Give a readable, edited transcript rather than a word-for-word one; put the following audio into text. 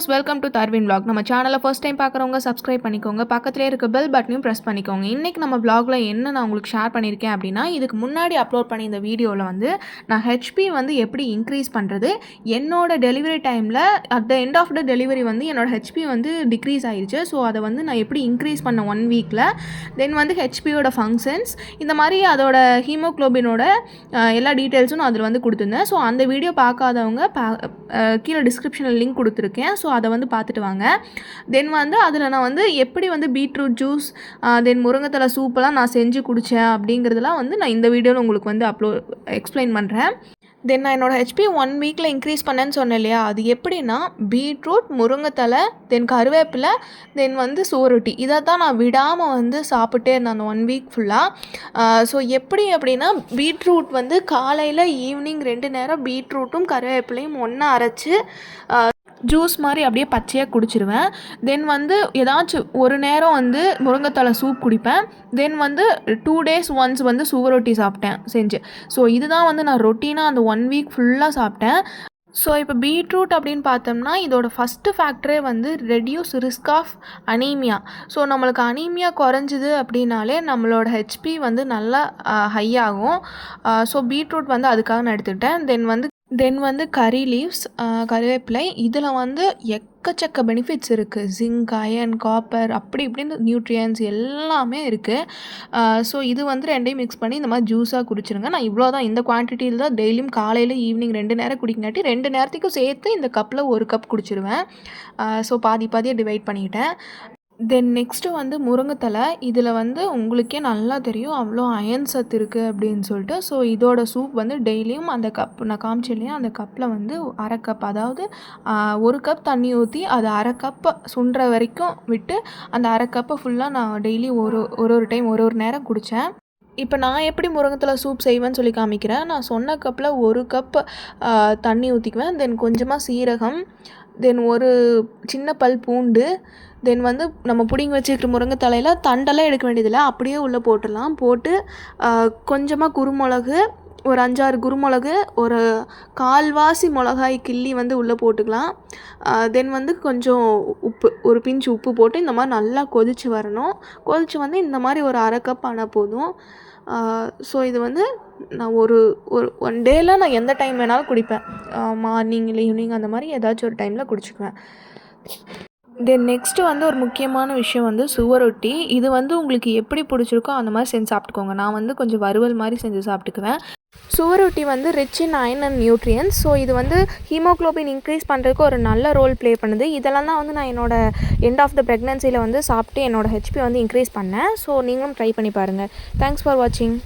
Viewers, welcome to தர்வின் vlog. நம்ம சேனலை first time பார்க்குறவங்க சப்ஸ்கிரைப் பண்ணிக்கோங்க. பக்கத்துலேயே இருக்க பெல் பட்டனையும் ப்ரெஸ் பண்ணிக்கோங்க. இன்றைக்கி நம்ம vlogல என்ன நான் உங்களுக்கு ஷேர் பண்ணியிருக்கேன் அப்படின்னா, இதுக்கு முன்னாடி அப்லோட் பண்ணி இந்த வீடியோவில் வந்து நான் ஹெச்பி வந்து எப்படி இன்க்ரீஸ் பண்ணுறது, என்னோட டெலிவரி டைமில் at the end of the delivery வந்து என்னோட ஹெச்பி வந்து டிக்ரீஸ் ஆகிடுச்சு. ஸோ அதை வந்து நான் எப்படி இன்க்ரீஸ் பண்ண 1 வீக்கில், தென் வந்து ஹெச்பியோட ஃபங்க்ஷன்ஸ், இந்த மாதிரி அதோட ஹீமோக்ளோபினோட எல்லா டீட்டெயில்ஸும் நான் அதில் வந்து கொடுத்துருந்தேன். ஸோ அந்த வீடியோ பார்க்காதவங்க கீழே டிஸ்கிரிப்ஷனில் லிங்க் கொடுத்துருக்கேன். ஸோ அதை வந்து பார்த்துட்டு வாங்க. தென் வந்து அதில் நான் வந்து எப்படி வந்து பீட்ரூட் ஜூஸ், தென் முருங்கைத்தலை சூப்பெல்லாம் நான் செஞ்சு குடித்தேன் அப்படிங்கிறதுலாம் வந்து நான் இந்த வீடியோவில் உங்களுக்கு வந்து எக்ஸ்பிளைன் பண்ணுறேன். தென் நான் என்னோடய ஹெச்பி 1 வீக்கில் இன்க்ரீஸ் பண்ணேன்னு சொன்னேன் இல்லையா, அது எப்படின்னா பீட்ரூட், முருங்கைத்தலை, தென் கருவேப்பிலை, தென் வந்து சுவரொட்டி, இதை தான் நான் விடாமல் வந்து சாப்பிட்டே இருந்தேன் அந்த 1 வீக் ஃபுல்லாக. ஸோ எப்படி அப்படின்னா, பீட்ரூட் வந்து காலையில் ஈவினிங் 2 நேரம் பீட்ரூட்டும் கருவேப்பிலையும் ஒன்றா அரைச்சி ஜூஸ் மாதிரி அப்படியே பச்சையாக குடிச்சிருவேன். தென் வந்து ஏதாச்சும் ஒரு நேரம் வந்து முருங்கைத்தலை சூப் குடிப்பேன். தென் வந்து 2 days ஒன்ஸ் வந்து சுவரொட்டி சாப்பிட்டேன் செஞ்சு. ஸோ இதுதான் வந்து நான் ரொட்டீனாக அந்த 1 வீக் ஃபுல்லாக சாப்பிட்டேன். ஸோ இப்போ பீட்ரூட் அப்படின்னு பார்த்தோம்னா, இதோட ஃபஸ்ட்டு ஃபேக்டரே வந்து reduce risk of anemia. So நம்மளுக்கு அனீமியா குறைஞ்சிது அப்படின்னாலே நம்மளோட ஹெச்பி வந்து நல்லா ஹை ஆகும். ஸோ பீட்ரூட் வந்து அதுக்காக நான் எடுத்துக்கிட்டேன். தென் வந்து கறி லீவ்ஸ், கருவேப்பிலை, இதில் வந்து எக்கச்சக்க பெனிஃபிட்ஸ் இருக்குது. ஜிங்க், அயன், காப்பர், அப்படி இப்படின்னு நியூட்ரியன்ஸ் எல்லாமே இருக்குது. ஸோ இது வந்து 2யும் மிக்ஸ் பண்ணி இந்த மாதிரி ஜூஸாக குடிச்சிருங்க. நான் இவ்வளோ தான், இந்த குவான்டிட்டியில் தான் டெய்லியும் காலையில் ஈவினிங் 2 நேரம் குடிக்கங்காட்டி 2 நேரத்துக்கும் சேர்த்து இந்த கப்பில் 1 கப் குடிச்சிருவேன். ஸோ பாதியாக டிவைட் பண்ணிக்கிட்டேன். தென் நெக்ஸ்ட்டு வந்து முருங்கைத்தலை, இதில் வந்து உங்களுக்கே நல்லா தெரியும் அவ்வளோ அயன் சத்து இருக்குது அப்படின்னு சொல்லிட்டு. ஸோ இதோட சூப் வந்து டெய்லியும் அந்த கப் நான் காமிச்சில்லையா, அந்த கப்பில் வந்து 1/2 கப், அதாவது 1 கப் தண்ணி ஊற்றி அது 1/2 கப்பை சுண்டுற வரைக்கும் விட்டு அந்த 1/2 கப்பை ஃபுல்லாக நான் டெய்லி ஒரு டைம் ஒரு நேரம் குடித்தேன். இப்போ நான் எப்படி முருங்கைத்தலை சூப் செய்வேன்னு சொல்லி காமிக்கிறேன். நான் சொன்ன கப்பில் 1 கப் தண்ணி ஊற்றிக்குவேன். தென் கொஞ்சமாக சீரகம், தென் ஒரு சின்ன பல் பூண்டு, தென் வந்து நம்ம பிடிங்கி வச்சுக்கிற முருங்கைத்தலையில் தண்டெல்லாம் எடுக்க வேண்டியதில்லை, அப்படியே உள்ளே போட்டுடலாம். போட்டு கொஞ்சமாக குருமிளகு, ஒரு 5-6 குருமிளகு, ஒரு 1/4 மிளகாய் கிள்ளி வந்து உள்ளே போட்டுக்கலாம். தென் வந்து கொஞ்சம் உப்பு, ஒரு பிஞ்சு உப்பு போட்டு இந்த மாதிரி நல்லா கொதித்து வரணும். கொதித்து வந்து இந்த மாதிரி ஒரு 1/2 கப் ஆனால் போதும். ஸோ இது வந்து நான் ஒரு 1 டேயில் நான் எந்த டைம் வேணாலும் குடிப்பேன். மார்னிங் இல்லை ஈவினிங் அந்த மாதிரி ஏதாச்சும் ஒரு டைமில் குடிச்சிக்குவேன். தென் நெக்ஸ்ட்டு வந்து ஒரு முக்கியமான விஷயம் வந்து சுவரொட்டி. இது வந்து உங்களுக்கு எப்படி பிடிச்சிருக்கோ அந்த மாதிரி செஞ்சு சாப்பிட்டுக்கோங்க. நான் வந்து கொஞ்சம் வறுவல் மாதிரி செஞ்சு சாப்பிட்டுக்குவேன். சுவரொட்டி வந்து rich in iron and nutrients. So இது வந்து ஹீமோக்ளோபின் இன்க்ரீஸ் பண்ணுறதுக்கு ஒரு நல்ல ரோல் ப்ளே பண்ணுது. இதெல்லாம் தான் வந்து நான் என்னோடய எண்ட் ஆஃப் த ப்ரெக்னன்சியில் வந்து சாப்பிட்டு என்னோடய ஹெச்பி வந்து இன்க்ரீஸ் பண்ணேன். ஸோ நீங்களும் ட்ரை பண்ணி பாருங்கள். தேங்க்ஸ் ஃபார் வாட்சிங்.